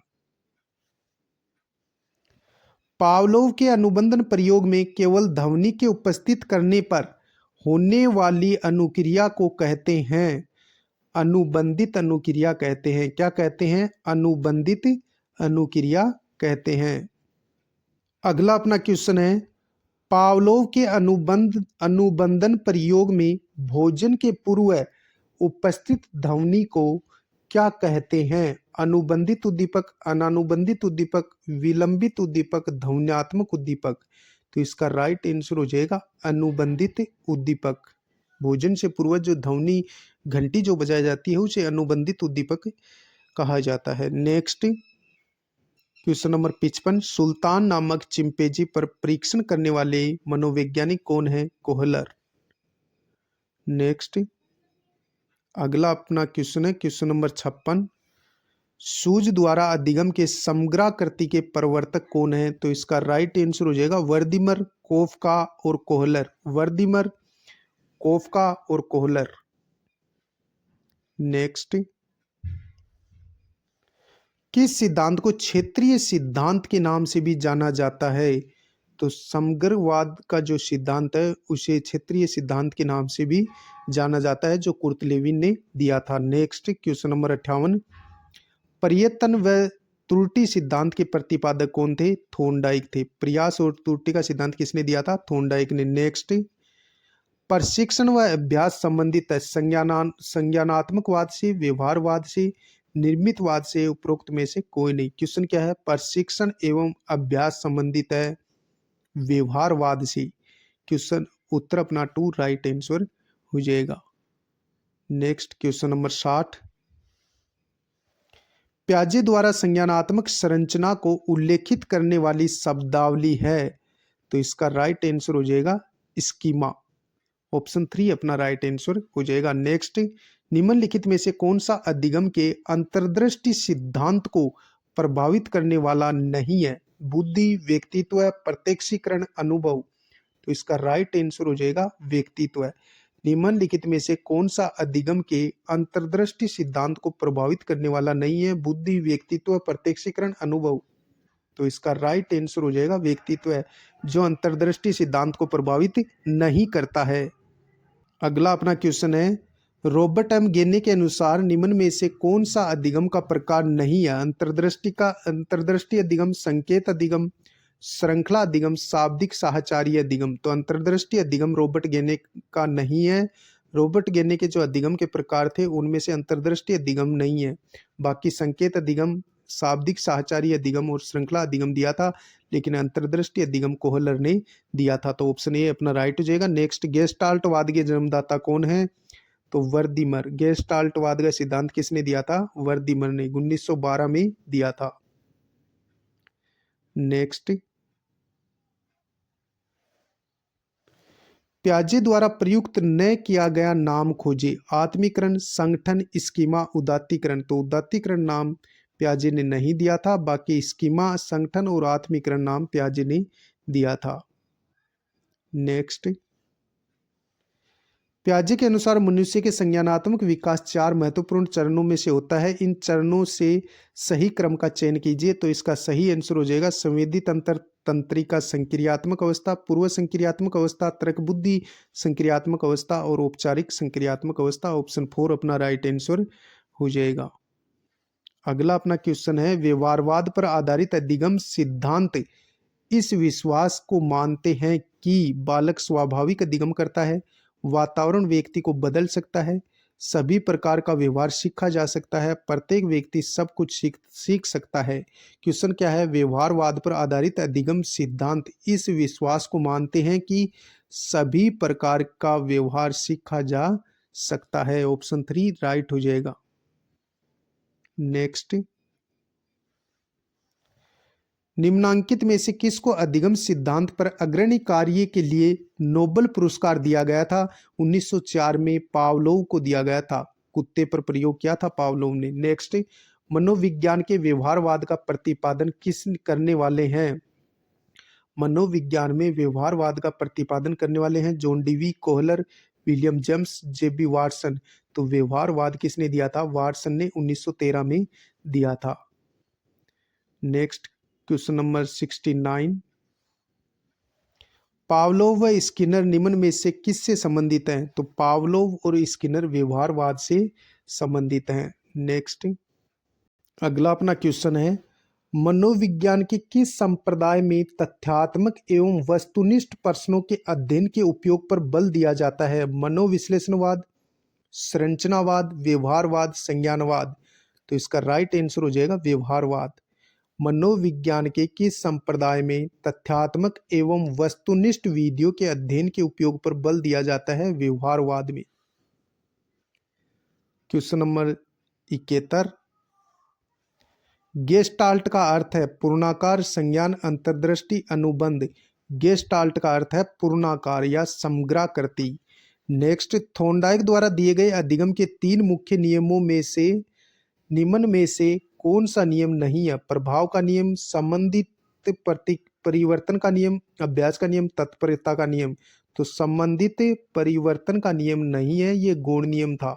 पावलोव के अनुबंधन प्रयोग में केवल ध्वनि के उपस्थित करने पर होने वाली अनुक्रिया को कहते हैं अनुबंधित अनुक्रिया कहते हैं। क्या कहते हैं? अनुबंधित अनुक्रिया कहते हैं। अगला अपना क्वेश्चन है, पावलोव के अनुबंधन प्रयोग में भोजन के पूर्व उपस्थित ध्वनि को क्या कहते हैं? अनुबंधित उद्दीपक, अनानुबंधित उद्दीपक, विलंबित उद्दीपक, ध्वन्यात्मक उद्दीपक। तो इसका राइट आंसर हो जाएगा अनुबंधित उद्दीपक। भोजन से पूर्व जो ध्वनि घंटी जो बजाई जाती है उसे अनुबंधित उद्दीपक कहा जाता है। नेक्स्ट, क्वेश्चन नंबर 55, सुल्तान नामक चिंपैंजी पर परीक्षण करने वाले मनोवैज्ञानिक कौन है? कोहलर। नेक्स्ट, अगला अपना क्वेश्चन है क्वेश्चन नंबर 56, सूझ द्वारा अधिगम के समग्राकृति के प्रवर्तक कौन है? तो इसका राइट आंसर हो जाएगा वर्दीमर, कोफका और कोहलर। वर्दीमर, कोफका और कोहलर। नेक्स्ट, किस सिद्धांत को क्षेत्रीय सिद्धांत के नाम से भी जाना जाता है? तो समग्रवाद का जो सिद्धांत है उसे क्षेत्रीय सिद्धांत के नाम से भी जाना जाता है, जो कुर्ट लेविन ने दिया था। नेक्स्ट, क्वेश्चन नंबर 58, प्रयत्न व त्रुटि सिद्धांत के प्रतिपादक कौन थे? थोर्नडाइक थे। प्रयास और त्रुटि का सिद्धांत किसने दिया था? थोर्नडाइक ने। नेक्स्ट, प्रशिक्षण व अभ्यास संबंधित है संज्ञानात्मकवाद से, व्यवहारवाद से, निर्मितवाद से, उपरोक्त में से कोई नहीं। क्वेश्चन क्या है? प्रशिक्षण एवं अभ्यास संबंधित है व्यवहारवाद से। क्वेश्चन उत्तर अपना 2 राइट आंसर हो जाएगा। Next question number 60। प्याजे द्वारा संज्ञानात्मक संरचना को उल्लेखित करने वाली शब्दावली है, तो इसका राइट आंसर हो जाएगा स्कीमा। ऑप्शन 3 अपना राइट आंसर हो जाएगा। नेक्स्ट, निम्नलिखित में से कौन सा अधिगम के अंतर्दृष्टि सिद्धांत को प्रभावित करने वाला नहीं है? बुद्धि, व्यक्तित्व, प्रत्यक्षीकरण, अनुभव। तो इसका राइट आंसर हो जाएगा व्यक्तित्व। निम्नलिखित में से कौन सा अधिगम के अंतर्दृष्टि सिद्धांत को प्रभावित करने वाला नहीं है? बुद्धि, व्यक्तित्व, प्रत्यक्षीकरण, अनुभव। तो इसका राइट आंसर हो जाएगा व्यक्तित्व, जो अंतर्दृष्टि सिद्धांत को प्रभावित नहीं करता है। अगला अपना क्वेश्चन है, रॉबर्ट एम गेने के अनुसार निम्न में से कौन सा अधिगम का प्रकार नहीं है? अंतर्दृष्टि अधिगम, संकेत अधिगम, श्रृंखला अधिगम, शाब्दिक साहचर्य अधिगम। तो अंतर्दृष्टि अधिगम रॉबर्ट गेने का नहीं है। रॉबर्ट गेने के जो अधिगम के प्रकार थे उनमें से अंतर्दृष्टि अधिगम नहीं है। बाकी संकेत अधिगम, शाब्दिक साहचर्य अधिगम और श्रृंखला अधिगम दिया था, लेकिन अंतर्दृष्टि अधिगम कोहलर ने दिया था। तो ऑप्शन ए अपना राइट हो जाएगा। नेक्स्ट, गेस्टाल्टवाद के जन्मदाता कौन है? तो वर्दीमर। गेस्टाल्टवाद का सिद्धांत किसने दिया था? वर्दीमर ने 1912 में दिया था। नेक्स्ट, प्याजे द्वारा प्रयुक्त न किया गया नाम खोजे। आत्मीकरण, संगठन, स्कीमा, उदात्तीकरण। तो उदात्तीकरण नाम प्याजे ने नहीं दिया था, बाकी स्कीमा, संगठन और आत्मीकरण नाम प्याजे ने दिया था। नेक्स्ट, प्याजे के अनुसार मनुष्य के संज्ञानात्मक विकास 4 महत्वपूर्ण चरणों में से होता है। इन चरणों से सही क्रम का चयन कीजिए। तो इसका सही आंसर हो जाएगा संवेदी तंत्रिका संक्रियात्मक अवस्था, पूर्व संक्रियात्मक अवस्था, तर्क बुद्धि संक्रियात्मक अवस्था और औपचारिक संक्रियात्मक अवस्था। ऑप्शन 4 अपना राइट आंसर हो जाएगा। अगला अपना क्वेश्चन है, व्यवहारवाद पर आधारित अधिगम सिद्धांत इस विश्वास को मानते हैं कि बालक स्वाभाविक अधिगम करता है, वातावरण व्यक्ति को बदल सकता है, सभी प्रकार का व्यवहार सीखा जा सकता है, प्रत्येक व्यक्ति सब कुछ सीख सकता है। क्वेश्चन क्या है? व्यवहारवाद पर आधारित अधिगम सिद्धांत इस विश्वास को मानते हैं कि सभी प्रकार का व्यवहार सीखा जा सकता है। ऑप्शन 3 राइट हो जाएगा। नेक्स्ट, निम्नांकित में से किसको अधिगम सिद्धांत पर अग्रणी कार्य के लिए नोबेल पुरस्कार दिया गया था? 1904 में पावलोव को दिया गया था। कुत्ते पर प्रयोग किया था पावलोव ने। नेक्स्ट, मनोविज्ञान के व्यवहारवाद का प्रतिपादन किस करने वाले हैं? मनोविज्ञान में व्यवहारवाद का प्रतिपादन करने वाले हैं John Dewey, Kohler, William James, J B Watson. तो व्यवहारवाद किसने दिया था? वाटसन ने 1913 में दिया था। Next, question number 69। पावलोव व स्किनर निम्न में से किससे संबंधित हैं? तो पावलोव और स्किनर व्यवहारवाद से संबंधित हैं। नेक्स्ट, अगला अपना क्वेश्चन है, मनोविज्ञान के किस संप्रदाय में तथ्यात्मक एवं वस्तुनिष्ठ प्रश्नों के अध्ययन के उपयोग पर बल दिया जाता है? मनोविश्लेषणवाद, संरचनावाद, व्यवहारवाद, संज्ञानवाद। तो इसका राइट आंसर हो जाएगा व्यवहारवाद। मनोविज्ञान के किस संप्रदाय में तथ्यात्मक एवं वस्तुनिष्ठ विधियों के अध्ययन के उपयोग पर बल दिया जाता है? व्यवहारवाद में। Question number 71। गेस्टाल्ट का अर्थ है पूर्णाकार, संज्ञान, अंतर्दृष्टि, अनुबंध। गेस्टाल्ट का अर्थ है पूर्णाकार या समग्राकृति। नेक्स्ट, थॉर्नडाइक द्वारा दिए गए अधिगम के 3 मुख्य नियमों में से निम्न में से कौन सा नियम नहीं है? प्रभाव का नियम, संबंधित परिवर्तन का नियम, अभ्यास का नियम, तत्परता का नियम। तो संबंधित परिवर्तन का नियम नहीं है, ये गौण नियम था।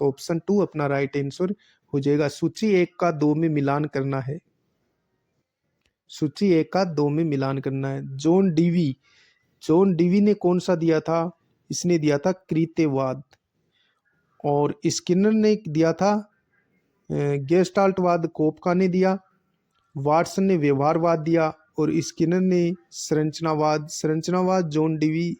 तो ऑप्शन 2 अपना राइट आंसर हो जाएगा। सूची 1 का 2 में मिलान करना है। सूची 1 का 2 में मिलान करना है। जॉन डीवी ने कौन सा दिया था? इसने दिया था कृत्यवाद। और स्किनर ने दिया था गेस्टाल्टवाद, कोपका ने दिया। वाटसन ने व्यवहारवाद दिया और स्किनर ने संरचनावाद जॉन डीवी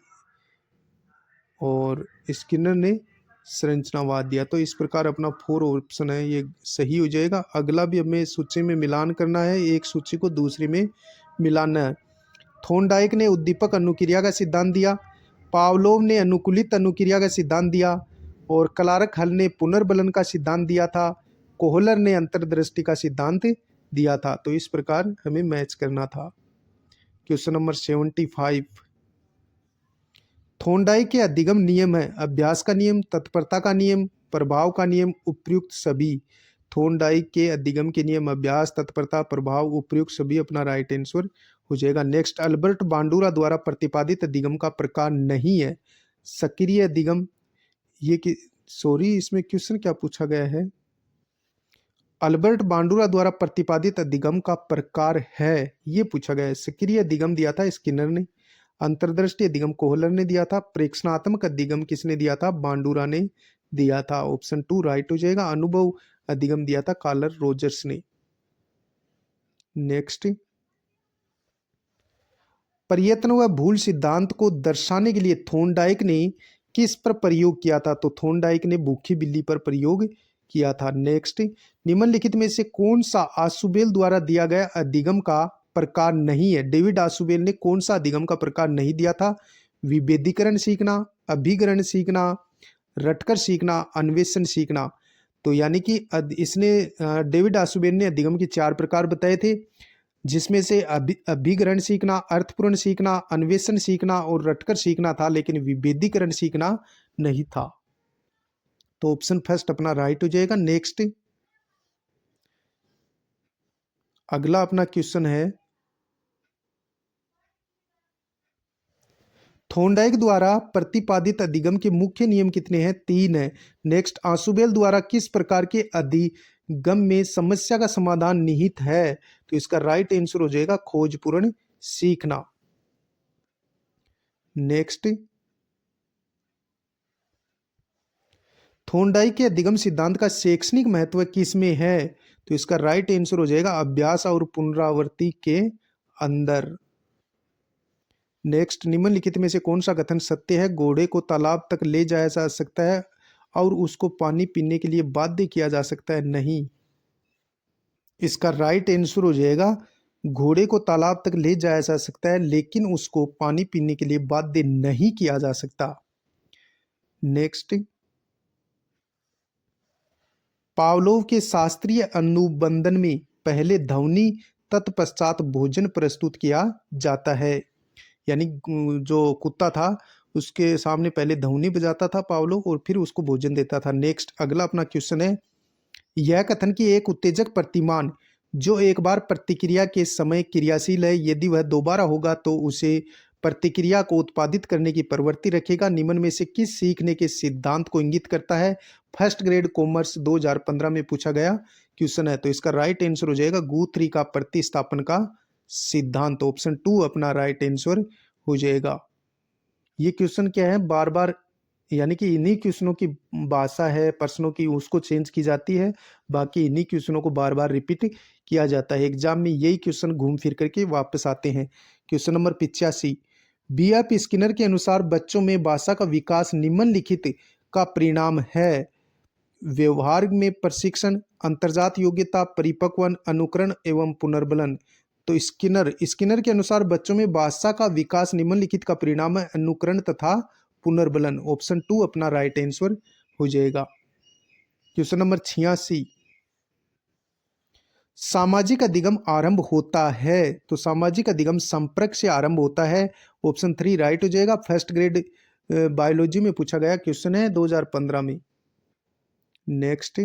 और स्किनर ने संरचनावाद दिया। तो इस प्रकार अपना 4 ऑप्शन है ये सही हो जाएगा। अगला भी हमें सूची में मिलान करना है, एक सूची को दूसरी में मिलाना है। थोर्नडाइक ने उद्दीपक अनुक्रिया का सिद्धांत दिया, पावलोव ने अनुकूलित अनुक्रिया का सिद्धांत दिया और क्लार्क हल ने पुनर्बलन का सिद्धांत दिया था। कोहलर ने अंतर्दृष्टि का सिद्धांत दिया था। तो इस प्रकार हमें मैच करना था। क्वेश्चन नंबर 75, थोर्नडाइक के अधिगम नियम है अभ्यास का नियम, तत्परता का नियम, प्रभाव का नियम, उपयुक्त सभी। थोर्नडाइक के अधिगम के नियम अभ्यास, तत्परता, प्रभाव, उपयुक्त सभी अपना राइट आंसर हो जाएगा। नेक्स्ट, अल्बर्ट बांडुरा द्वारा प्रतिपादित अधिगम का प्रकार नहीं है सक्रिय अधिगम। ये कि सॉरी, इसमें क्वेश्चन क्या पूछा गया है? अल्बर्ट बांडुरा द्वारा प्रतिपादित अधिगम का प्रकार है ये पूछा गया है। सक्रिय अधिगम दिया था स्किनर ने, अंतर्दृष्टि अधिगम कोहलर ने दिया था, प्रेक्षणात्मक अधिगम किसने दिया था? बांडुरा ने दिया था। ऑप्शन 2 राइट हो जाएगा। अनुभव अधिगम दिया था कार्ल रोजर्स ने। नेक्स्ट, प्रयत्न व भूल सिद्धांत को दर्शाने के लिए थोर्नडाइक ने किस पर प्रयोग किया था? तो थोर्नडाइक ने भूखी बिल्ली पर प्रयोग किया था। नेक्स्ट, निम्नलिखित में से कौन सा आशुबेल द्वारा दिया गया अधिगम का प्रकार नहीं है? डेविड आशुबेल ने कौन सा अधिगम का प्रकार नहीं दिया था? विभेदीकरण सीखना, अभिग्रहण सीखना, रटकर सीखना, अन्वेषण सीखना। तो यानी कि इसने डेविड आशुबेल ने अधिगम के 4 प्रकार बताए थे, जिसमें से अभिग्रहण सीखना, अर्थपूर्ण सीखना, अन्वेषण सीखना और रटकर सीखना था, लेकिन विभेदीकरण सीखना नहीं था। तो ऑप्शन फर्स्ट अपना राइट हो जाएगा। नेक्स्ट, अगला अपना क्वेश्चन है, थोर्नडाइक द्वारा प्रतिपादित अधिगम के मुख्य नियम कितने हैं? 3 है। नेक्स्ट, आशुबेल द्वारा किस प्रकार के अधिगम में समस्या का समाधान निहित है? तो इसका राइट आंसर हो जाएगा खोजपूर्ण सीखना। नेक्स्ट, थोर्नडाइक के अधिगम सिद्धांत का शैक्षणिक महत्व किसमें है? तो इसका राइट आंसर हो जाएगा अभ्यास और पुनरावृत्ति के अंदर। नेक्स्ट, निम्नलिखित में से कौन सा कथन सत्य है? घोड़े को तालाब तक ले जाया जा सकता है और उसको पानी पीने के लिए बाध्य किया जा सकता है? नहीं। इसका राइट आंसर हो जाएगा घोड़े को तालाब तक ले जाया जा सकता है, लेकिन उसको पानी पीने के लिए बाध्य नहीं किया जा सकता। नेक्स्ट, पावलोव के शास्त्रीय अनुबंधन में पहले ध्वनि तत्पश्चात भोजन प्रस्तुत किया जाता है। यानी जो कुत्ता था उसके सामने पहले ध्वनि बजाता था पावलोव और फिर उसको भोजन देता था। नेक्स्ट, अगला अपना क्वेश्चन है, यह कथन कि एक उत्तेजक प्रतिमान जो एक बार प्रतिक्रिया के समय क्रियाशील है, यदि वह दोबारा होगा तो उसे प्रतिक्रिया को उत्पादित करने की प्रवृत्ति रखेगा, निम्न में से किस सीखने के सिद्धांत को इंगित करता है? फर्स्ट ग्रेड कॉमर्स 2015 में पूछा गया क्वेश्चन है। तो इसका राइट आंसर हो जाएगा गुथ्री का प्रतिस्थापन का सिद्धांत। ऑप्शन 2 अपना राइट आंसर हो जाएगा। ये क्वेश्चन क्या है, बार बार यानी कि इन्हीं क्वेश्चनों की भाषा है, प्रश्नों की उसको चेंज की जाती है, बाकी इन्हीं क्वेश्चनों को बार बार रिपीट किया जाता है। एग्जाम में यही क्वेश्चन घूम फिर करके वापस आते हैं। Question number 85, B.F. स्किनर के अनुसार बच्चों में भाषा का विकास निम्नलिखित का परिणाम है? व्यवहार में प्रशिक्षण, अंतर्जात योग्यता, परिपक्वन, अनुकरण एवं पुनर्बलन। तो स्किनर के अनुसार बच्चों में भाषा का विकास निम्नलिखित का परिणाम है अनुकरण तथा पुनर्बलन। ऑप्शन 2 अपना राइट आंसर हो जाएगा। क्वेश्चन नंबर 86, सामाजिक अधिगम आरंभ होता है? तो सामाजिक अधिगम संपर्क से आरंभ होता है। ऑप्शन 3 राइट हो जाएगा। फर्स्ट ग्रेड बायोलॉजी में पूछा गया क्वेश्चन है 2015 में। नेक्स्ट,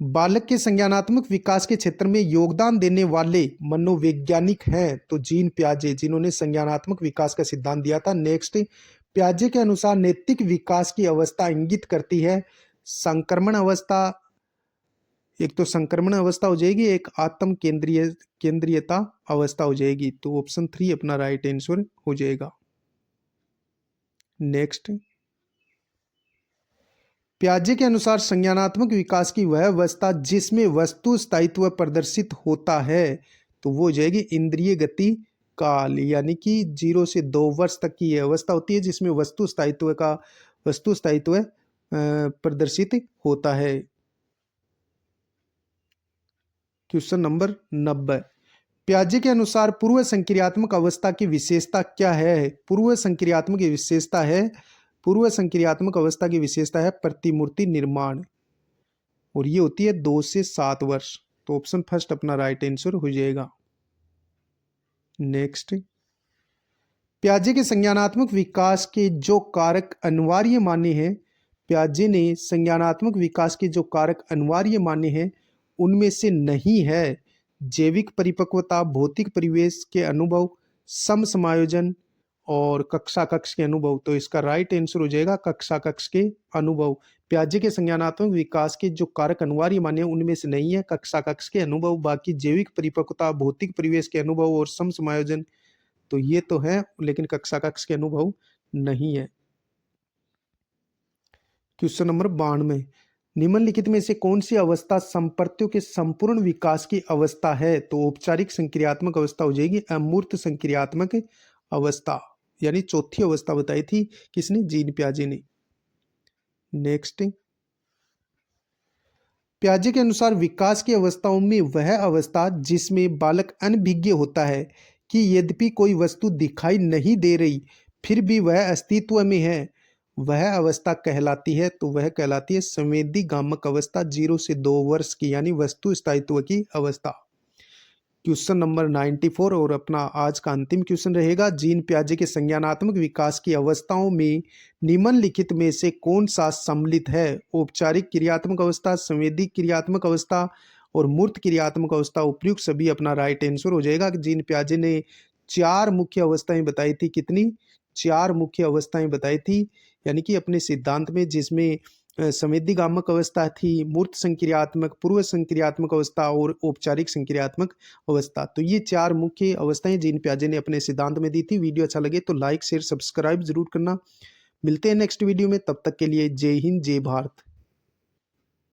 बालक के संज्ञानात्मक विकास के क्षेत्र में योगदान देने वाले मनोवैज्ञानिक हैं? तो जीन पियाजे, जिन्होंने संज्ञानात्मक विकास का सिद्धांत दिया था। नेक्स्ट, पियाजे के अनुसार नैतिक विकास की अवस्था इंगित करती है संक्रमण अवस्था, एक तो संक्रमण अवस्था हो जाएगी, एक आत्म केंद्रीयता अवस्था हो जाएगी। तो ऑप्शन 3 अपना राइट आंसर हो जाएगा। नेक्स्ट, पियाजे के अनुसार संज्ञानात्मक विकास की वह अवस्था जिसमें वस्तु स्थायित्व प्रदर्शित होता है, तो वो हो जाएगी इंद्रिय गति काल, यानी कि 0 से 2 वर्ष तक की यह अवस्था होती है जिसमें वस्तु स्थायित्व प्रदर्शित होता है। क्वेश्चन नंबर 90, पियाजे के अनुसार पूर्व संक्रियात्मक अवस्था की विशेषता क्या है? पूर्व संक्रियात्मक विशेषता है, पूर्व संक्रियात्मक अवस्था की विशेषता है प्रतिमूर्ति निर्माण, और ये होती है 2 से 7 वर्ष। तो ऑप्शन फर्स्ट अपना राइट आंसर हो जाएगा। नेक्स्ट, पियाजे के संज्ञानात्मक विकास के जो कारक अनिवार्य माने हैं, पियाजे ने संज्ञानात्मक विकास के जो कारक अनिवार्य माने हैं उनमें से नहीं है जैविक परिपक्वता, भौतिक परिवेश के अनुभव, सम समायोजन और कक्षा कक्ष के अनुभव। तो इसका राइट आंसर हो जाएगा कक्षा कक्ष के अनुभव। पियाजे के संज्ञानात्मक विकास के जो कारक अनिवार्य माने उनमें से नहीं है कक्षा कक्ष के अनुभव, बाकी जैविक परिपक्वता, भौतिक परिवेश के अनुभव और सम समायोजन तो ये तो है, लेकिन कक्षा कक्ष के अनुभव नहीं है। क्वेश्चन नंबर 92, निम्नलिखित में से कौन सी अवस्था संपर्तियों के संपूर्ण विकास की अवस्था है? तो औपचारिक संक्रियात्मक अवस्था हो जाएगी अमूर्त संक्रियात्मक अवस्था, यानी चौथी अवस्था बताई थी किसने? जीन पियाजे ने। नेक्स्ट, पियाजे के अनुसार विकास की अवस्थाओं में वह अवस्था जिसमें बालक अनभिज्ञ होता है कि यद्यपि कोई वस्तु दिखाई नहीं दे रही फिर भी वह अस्तित्व में है, वह अवस्था कहलाती है। तो वह कहलाती है संवेदी गामक अवस्था 0 से 2 वर्ष की, यानी वस्तु स्थायित्व की अवस्था। क्वेश्चन नंबर 94 और अपना आज का अंतिम क्वेश्चन रहेगा, जीन पियाजे के संज्ञानात्मक विकास की अवस्थाओं में निम्नलिखित में से कौन सा सम्मिलित है? औपचारिक क्रियात्मक अवस्था, संवेदी क्रियात्मक अवस्था और मूर्त क्रियात्मक अवस्था। उपयुक्त सभी अपना राइट आंसर हो जाएगा। जीन पियाजे ने 4 मुख्य अवस्थाएं बताई थी। कितनी? 4 मुख्य अवस्थाएं बताई थी, यानी कि अपने सिद्धांत में, जिसमें संवेदी गामक अवस्था थी, मूर्त संक्रियात्मक, पूर्व संक्रियात्मक अवस्था और औपचारिक संक्रियात्मक अवस्था। तो ये 4 मुख्य अवस्थाएं जीन पियाजे ने अपने सिद्धांत में दी थी। वीडियो अच्छा लगे तो लाइक शेयर सब्सक्राइब जरूर करना। मिलते हैं नेक्स्ट वीडियो में, तब तक के लिए जय हिंद जय भारत।